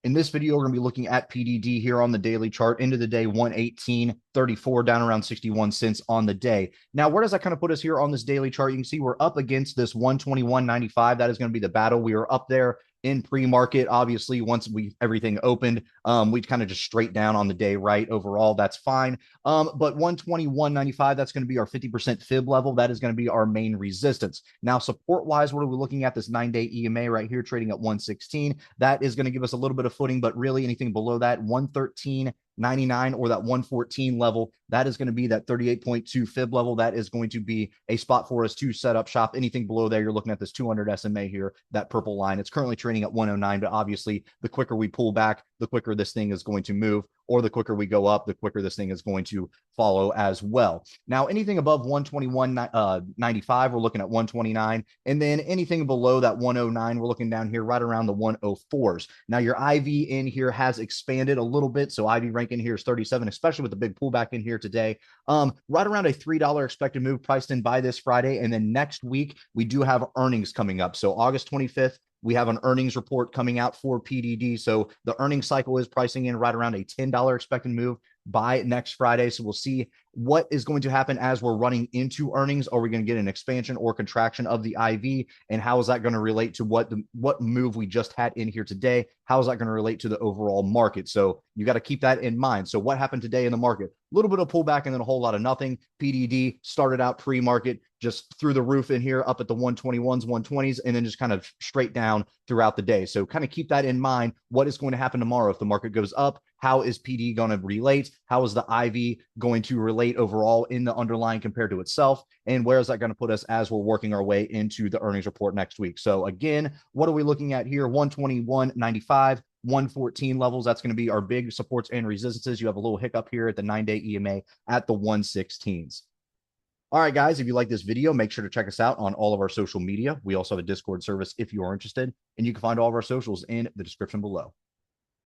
In this video, we're going to be looking at PDD here on the daily chart into the day 118.34, down around 61 cents on the day. Now, where does that kind of put us here on this daily chart? You can see we're up against this 121.95. That is going to be the battle. We were up there in pre-market. Obviously, once everything opened, we kind of just straight down on the day, right? Overall, that's fine. But 121.95, that's going to be our 50% fib level. That is going to be our main resistance. Now, support-wise, what are we looking at? This 9-day EMA right here trading at 116. That is going to give us a little bit of footing, but really anything below that, 113.99 or that 114 level, that is going to be that 38.2 fib level. That is going to be a spot for us to set up shop. Anything below there, you're looking at this 200 SMA here, that purple line. It's currently trading at 109, but obviously the quicker we pull back, the quicker this thing is going to move, or the quicker we go up, the quicker this thing is going to follow as well. Now, anything above 121.95, we're looking at 129. And then anything below that 109, we're looking down here right around the 104s. Now, your IV in here has expanded a little bit. So IV rank in here is 37, especially with the big pullback in here today. Right around a $3 expected move priced in by this Friday. And then next week, we do have earnings coming up. So August 25th, we have an earnings report coming out for PDD. So the earnings cycle is pricing in right around a $10 expected move by next Friday. So we'll see what is going to happen as we're running into earnings. Are we going to get an expansion or contraction of the IV? And how is that going to relate to what move we just had in here today? How is that going to relate to the overall market? So you got to keep that in mind. So what happened today in the market? A little bit of pullback and then a whole lot of nothing. PDD started out pre-market just through the roof in here up at the 121s, 120s, and then just kind of straight down throughout the day. So kind of keep that in mind. What is going to happen tomorrow if the market goes up? How is PD going to relate? How is the IV going to relate overall in the underlying compared to itself? And where is that going to put us as we're working our way into the earnings report next week? So again, what are we looking at here? 121.95. 114 levels. That's going to be our big supports and resistances. You have a little hiccup here at the 9-day EMA at the 116s. All right, guys, if you like this video, make sure to check us out on all of our social media. We also have a Discord service if you are interested, and you can find all of our socials in the description below.